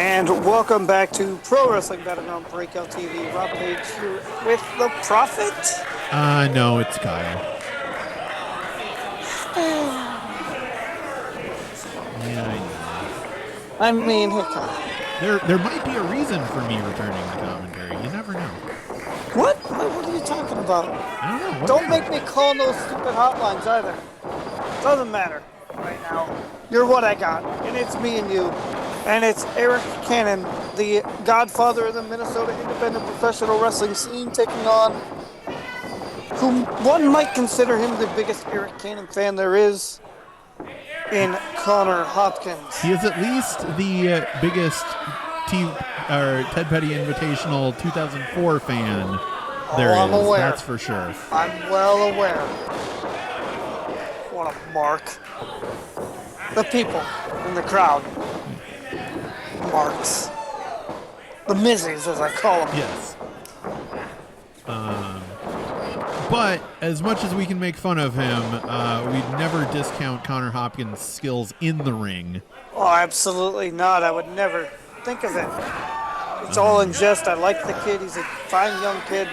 And welcome back to Pro Wrestling Battleground Breakout TV. Rob Page here with the Prophet. No, it's Kyle. Yeah, I mean, hey, Kyle. There might be a reason for me returning the commentary. You never know. What? What are you talking about? I don't know. Don't make me call those stupid hotlines either. Doesn't matter right now. You're what I got, and it's me and you. And it's Arik Cannon, the godfather of the Minnesota independent professional wrestling scene, taking on whom one might consider him the biggest Arik Cannon fan there is, in Connor Hopkins. He is at least the biggest Ted Petty Invitational 2004 fan there I'm is. aware. That's for sure. I'm well aware. What a mark. The people in the crowd. Marks. The Mizzies, as I call them. Yes. But as much as we can make fun of him, we'd never discount Connor Hopkins' skills in the ring. Oh, absolutely not. I would never think of it. It's all in jest. I like the kid. He's a fine young kid.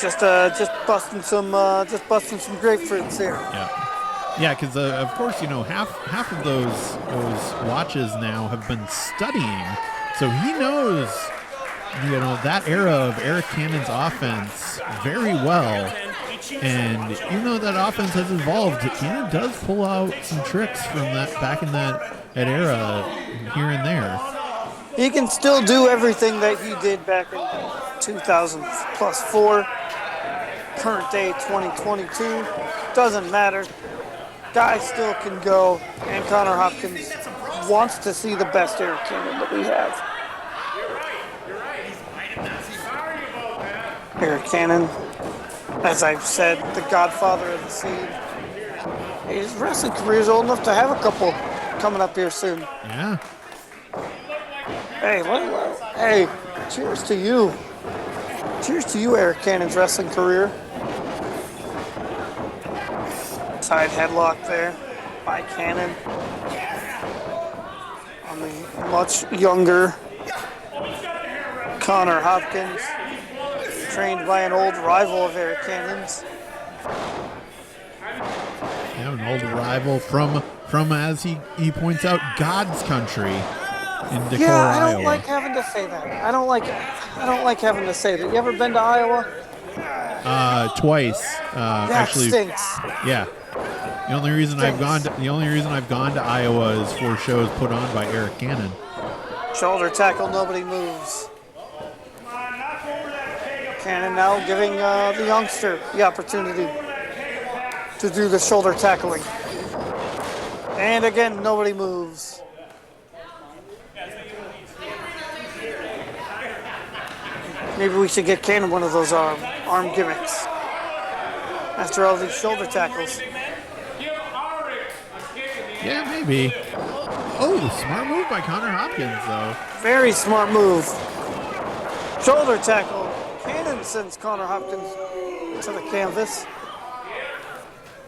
Just busting some grapefruits here. Yeah, because of course, half of those watches now have been studying, so he knows, that era of Arik Cannon's offense very well. And even though that offense has evolved, Cannon does pull out some tricks from back in that era here and there. He can still do everything that he did back in 2000 plus 4. Current day 2022. Doesn't matter. Guy still can go, and Connor Hopkins wants to see the best Arik Cannon that we have. Arik Cannon, as I've said, the godfather of the scene. His wrestling career is old enough to have a couple coming up here soon. Yeah. Hey, cheers to you. Cheers to you, Arik Cannon's wrestling career. Side headlock there by Cannon on the much younger Connor Hopkins, trained by an old rival of Arik Cannon's. Yeah, an old rival from as he points out, God's country in Decorah, I don't Iowa. like having to say that. I don't like having to say that. You ever been to Iowa? Twice. That Actually, stinks. yeah. The only reason I've gone to Iowa is for shows put on by Arik Cannon. Shoulder tackle, nobody moves. Cannon now giving the youngster the opportunity to do the shoulder tackling. And again, nobody moves. Maybe we should get Cannon one of those arm gimmicks. After all these shoulder tackles. Yeah, maybe. Oh, smart move by Connor Hopkins, though. Very smart move. Shoulder tackle. Cannon sends Connor Hopkins to the canvas.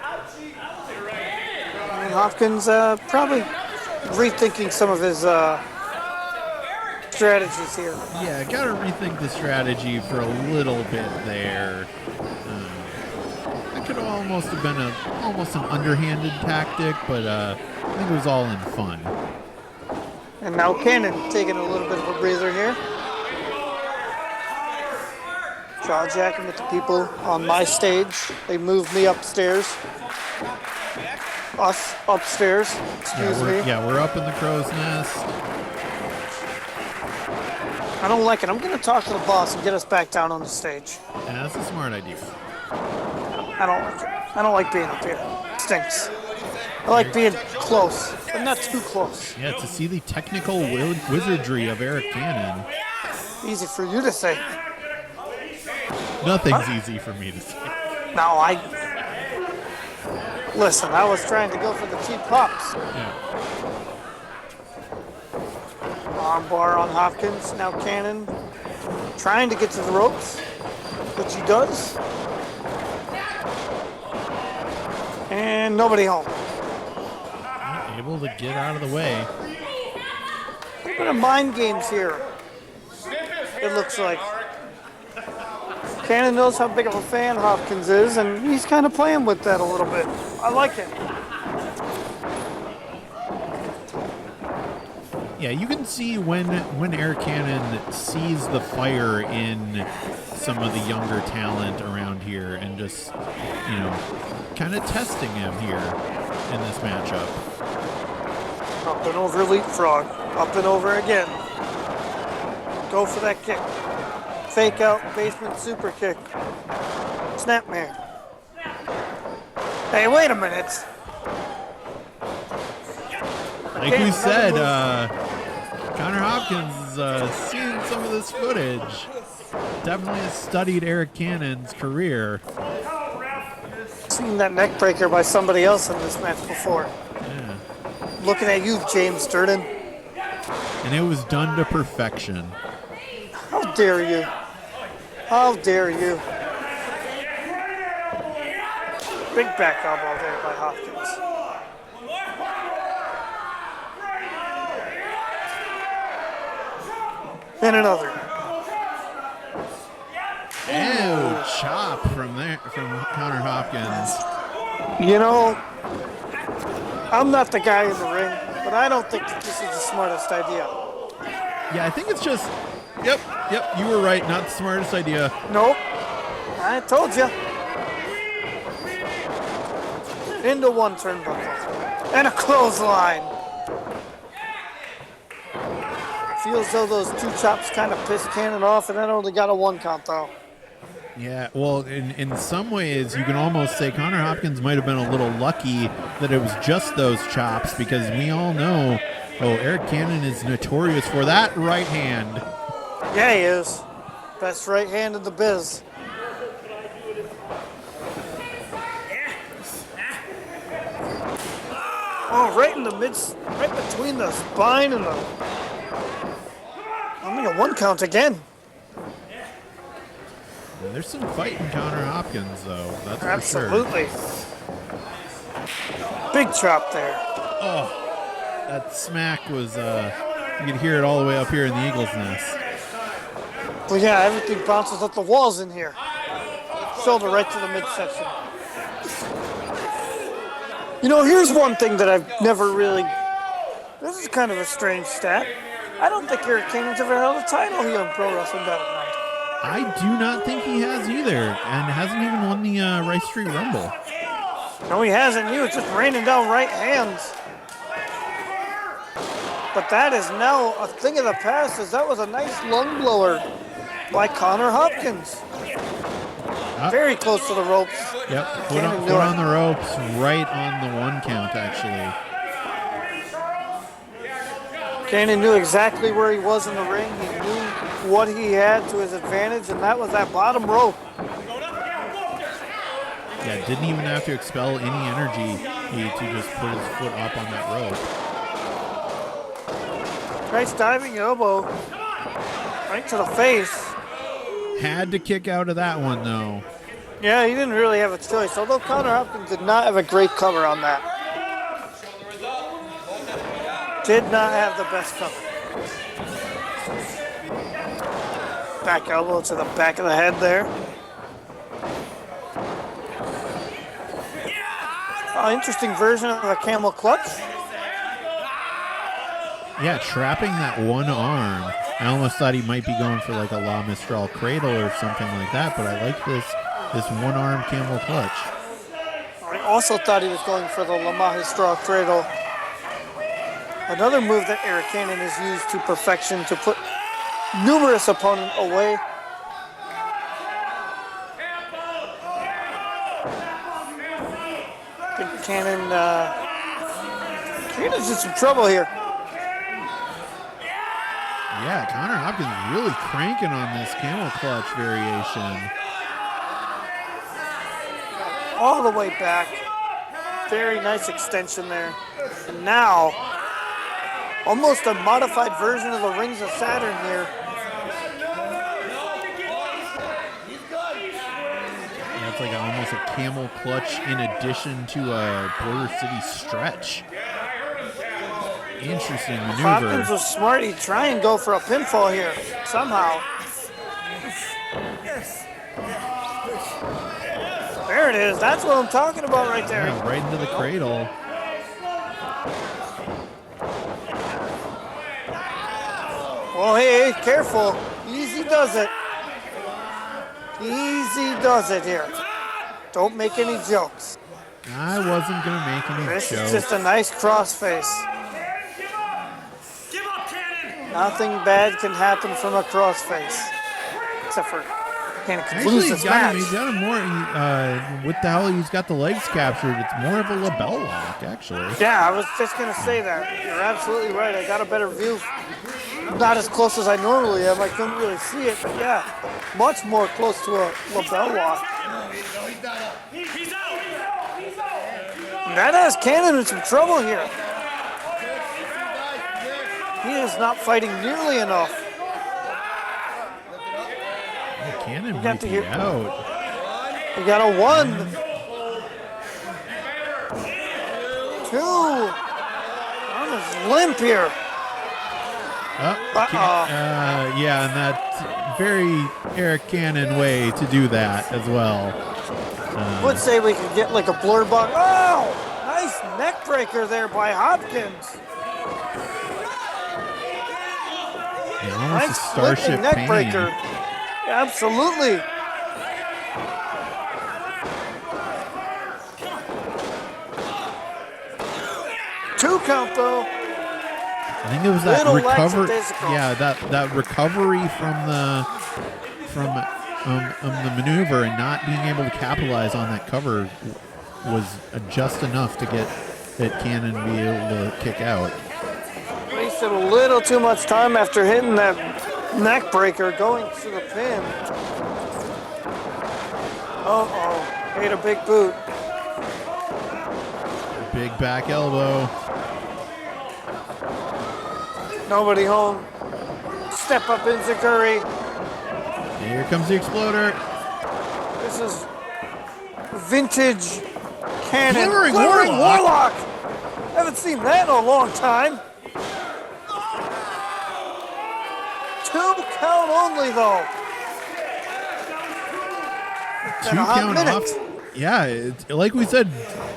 And Hopkins probably rethinking some of his strategies here. Yeah, gotta rethink the strategy for a little bit there. That could almost have been almost an underhanded tactic, but I think it was all in fun. And now Cannon taking a little bit of a breather here. Jaw jacking with the people on my stage. They moved me upstairs. Us upstairs. Excuse me. Yeah, we're up in the crow's nest. I don't like it. I'm going to talk to the boss and get us back down on the stage. Yeah, that's a smart idea. I don't like it. I don't like being up here. It stinks. I like being close, but not too close. Yeah, to see the technical wizardry of Arik Cannon. Easy for you to say. Nothing's easy for me to say. No, Listen, I was trying to go for the cheap pops. Yeah. Armbar on Hopkins. Now Cannon trying to get to the ropes, which he does. And nobody home. Able to get out of the way. A bit of mind games here, it looks like. Cannon knows how big of a fan Hopkins is, and he's kind of playing with that a little bit. I like it. Yeah, you can see when Arik Cannon sees the fire in some of the younger talent around here and just, you know, kind of testing him here in this matchup. Up and over leapfrog. Up and over again. Go for that kick. Fake out basement super kick. Snapmare. Hey, wait a minute. Like we said, Connor Hopkins is seeing some of this footage. Definitely has studied Arik Cannon's career. Seen that neck breaker by somebody else in this match before. Yeah. Looking at you, James Durden. And it was done to perfection. How dare you? How dare you? Big back elbow there by Hopkins. And another. Ew, chop from Connor Hopkins. You know, I'm not the guy in the ring, but I don't think that this is the smartest idea. Yeah, I think it's just, yep, you were right, not the smartest idea. Nope. I told you. Into one turnbuckle. And a clothesline. Feels though those two chops kind of pissed Cannon off, and that only got a 1 count though. Yeah, well, in some ways, you can almost say Connor Hopkins might have been a little lucky that it was just those chops, because we all know, Arik Cannon is notorious for that right hand. Yeah, he is. Best right hand in the biz. Oh, right in the right between the spine and the... Only a 1 count again. There's some fight in Connor Hopkins, though. That's absolutely. For sure. Big chop there. Oh, that smack was, you could hear it all the way up here in the Eagle's Nest. Well, yeah, everything bounces off the walls in here. Shoulder right to the midsection. You know, here's one thing that I've never really... This is kind of a strange stat. I don't think Arik Cannon's ever held a title here in Pro Wrestling Battleground. I do not think he has either, and hasn't even won the Rice Street Rumble. No, he hasn't. He was just raining down right hands. But that is now a thing of the past, as that was a nice lung blower by Connor Hopkins. Very close to the ropes. Yep, put on the ropes, right on the 1 count, actually. Cannon knew exactly where he was in the ring. He knew what he had to his advantage, and that was that bottom rope. Yeah, didn't even have to expel any energy to just put his foot up on that rope. Nice diving elbow. Right to the face. Had to kick out of that one, though. Yeah, he didn't really have a choice, although Connor Hopkins did not have a great cover on that. Did not have the best cover. Back elbow to the back of the head there. Interesting version of a camel clutch. Yeah, trapping that one arm. I almost thought he might be going for like a La Mistral cradle or something like that, but I like this one arm camel clutch. I also thought he was going for the La Magistral cradle. Another move that Arik Cannon has used to perfection to put numerous opponents away. I think Cannon's in some trouble here. Yeah, Connor Hopkins really cranking on this camel clutch variation. All the way back. Very nice extension there. And now, almost a modified version of the Rings of Saturn here. Yeah, it's like almost a camel clutch in addition to a Border City stretch. Interesting maneuver. Hopkins was smart. He'd try and go for a pinfall here somehow. There it is. That's what I'm talking about right there. Yeah, right into the cradle. Well, hey, careful. Easy does it. Easy does it here. Don't make any jokes. I wasn't going to make any This jokes. is just a nice crossface. Nothing bad can happen from a crossface. Except for Cannon could lose this match. He's got him more. With the hell, he's got the legs captured. It's more of a label lock, actually. Yeah, I was just going to say that. You're absolutely right. I got a better view. Not as close as I normally am. I couldn't really see it, but yeah, much more close to a label lock. That has Cannon in some trouble here. He is not fighting nearly enough. Oh, Cannon might be out. We got a 1, 2. Almost limp here. Yeah, and that very Arik Cannon way to do that as well. I would say we could get like a blur bug. Oh, nice neck breaker there by Hopkins. Yeah, almost Nice a Starship neck pain. breaker. Absolutely. Two count though. I think it was that Little recovery. lackadaisical. Yeah, that recovery from the maneuver and not being able to capitalize on that cover was just enough to get that Cannon be able to kick out. Wasted a little too much time after hitting that neck breaker going to the pin. Uh-oh, ate a big boot. Big back elbow. Nobody home. Step up Enziguri. Here comes the exploder. This is vintage Cannon. Glimmering Warlock. Haven't seen that in a long time. 2 count only though. Two count off. Yeah, like we said,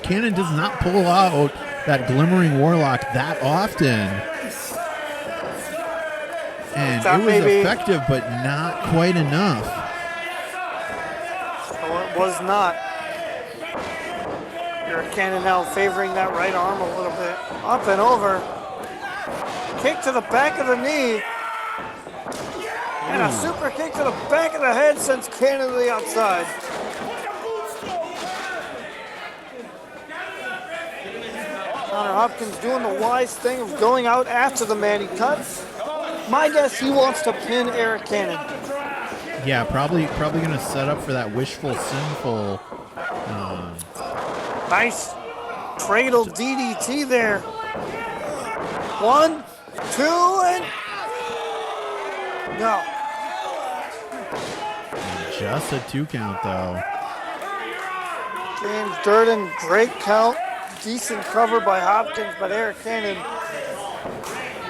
Cannon does not pull out that glimmering warlock that often. And it was effective, but not quite enough. No, it was not. Arik Cannon now favoring that right arm a little bit. Up and over. Kick to the back of the knee. And a super kick to the back of the head sends Cannon to the outside. Connor Hopkins doing the wise thing of going out after the man he cut. My guess, he wants to pin Arik Cannon. Yeah, probably going to set up for that wishful, sinful. Nice cradle DDT there. 1, 2, and no. Just a 2 count, though. James Durden, great count. Decent cover by Hopkins, but Arik Cannon,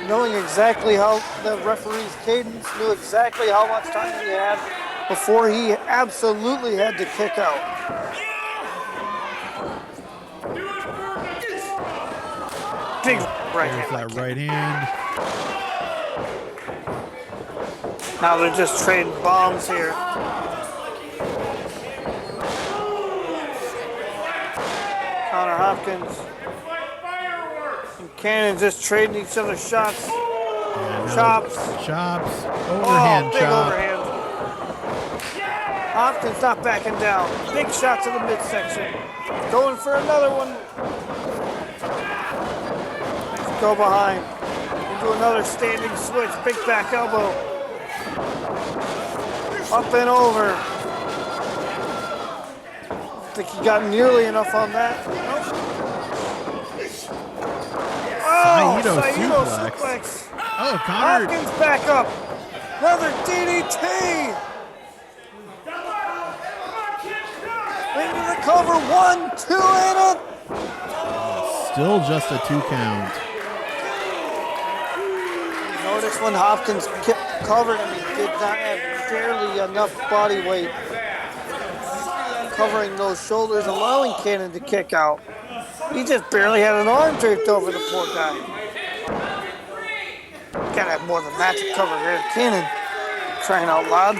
knowing exactly how the referee's cadence, knew exactly how much time he had before he absolutely had to kick out. Big right There's hand. that right hand. Now they're just trading bombs here. Connor Hopkins and Cannon just trading each other shots. Chops. Chops. Overhand big chop. overhand. Hopkins not backing down. Big shot to the midsection. Going for another one. Go behind. Into another standing switch. Big back elbow. Up and over. I think he got nearly enough on that. Nope. Oh, Saito suplex. Oh, Connor. Hopkins back up. Another DDT. Into the cover. 1, 2, and a. Still just a 2 count. Notice when Hopkins covered him, he did not have barely enough body weight covering those shoulders, allowing Cannon to kick out. He just barely had an arm draped over the poor guy. Gotta have more than that to cover here. Cannon, crying out loud.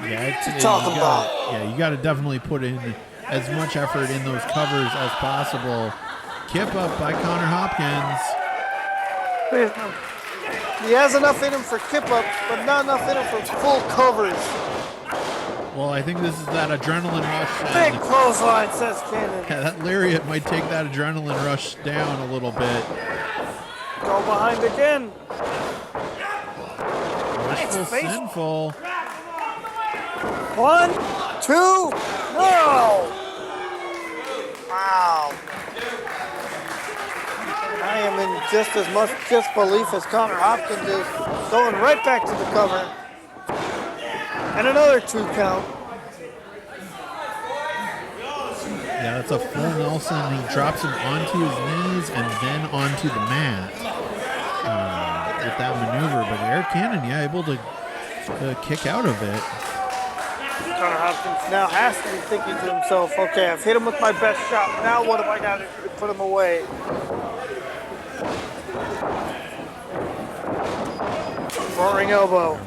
Yeah, You got to definitely put in as much effort in those covers as possible. Kip up by Connor Hopkins. He has enough in him for kip ups, but not enough in him for full covers. Well, I think this is that adrenaline rush. Big clothesline, says Cannon. Yeah, that lariat might take that adrenaline rush down a little bit. Go behind again. Wishful sinful. 1, 2, no! Wow. I am in just as much disbelief as Connor Hopkins is. Going right back to the cover. And another 2 count. Yeah, that's a full Nelson. He drops him onto his knees and then onto the mat with that maneuver. But Arik Cannon, able to kick out of it. Connor Hopkins now has to be thinking to himself, okay, I've hit him with my best shot. Now what have I got to do to put him away? Roaring elbow.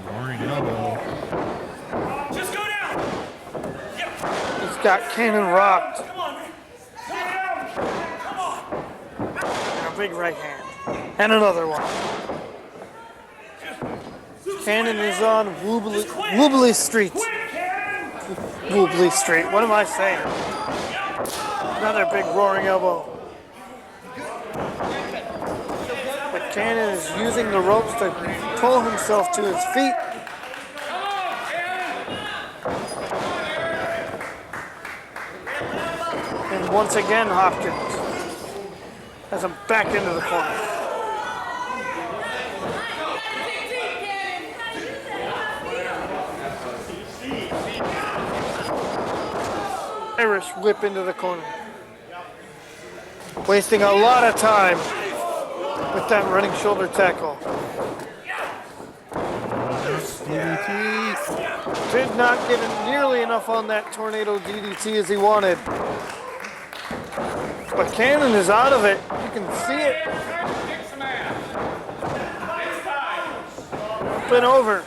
Just go down. He's got Cannon rocked. And a big right hand. And another one. Cannon is on Woobly Street. Woobly Street. What am I saying? Another big roaring elbow. But Cannon is using the ropes to pull himself to his feet. And once again, Hopkins has him back into the corner. Irish whip into the corner. Wasting a lot of time with that running shoulder tackle. Did not get nearly enough on that tornado DDT as he wanted. But Cannon is out of it. You can see it. Up and over.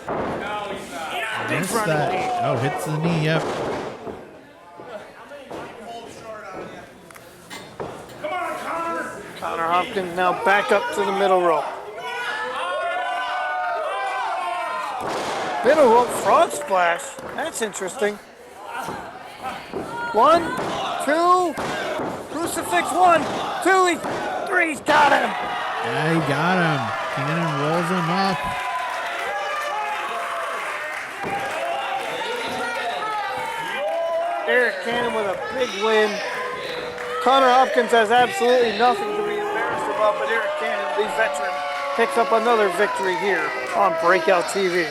Hits that. Oh, hits the knee, yep. Connor Hopkins now back up to the middle rope. Middle rope frog splash. That's interesting. 1, 2, crucifix 1, 2, 3. He's got him. Yeah, he got him. Cannon rolls him up. Arik Cannon with a big win. Connor Hopkins has absolutely nothing to be embarrassed about, but Arik Cannon, the veteran, picks up another victory here on Breakout TV.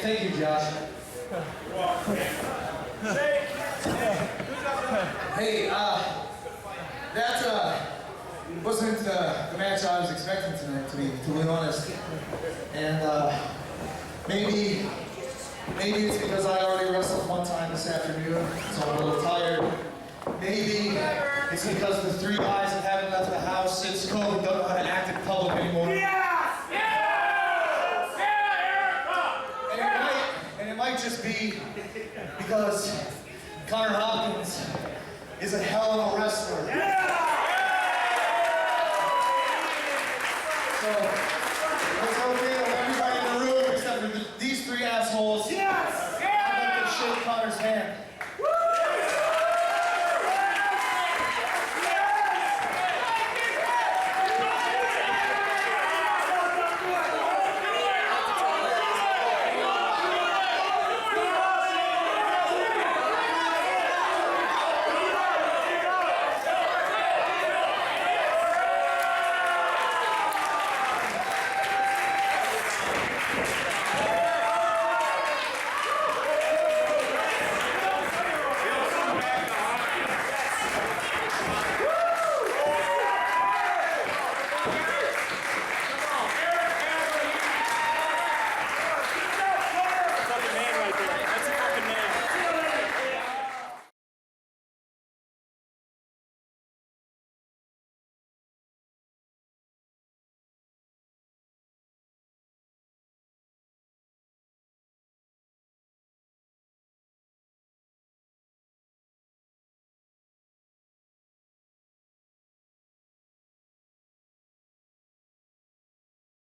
Thank you, Josh. Hey, that wasn't the match I was expecting tonight, to be totally honest. And maybe it's because I already wrestled one time this afternoon, so I'm a little tired. Maybe it's because the three guys that haven't left the house since COVID don't know how to act in public anymore. And it might just be because Connor Hopkins is a hell of a wrestler. So, let's hope everybody in the room except for these three assholes. I'd like to shake Connor's hand.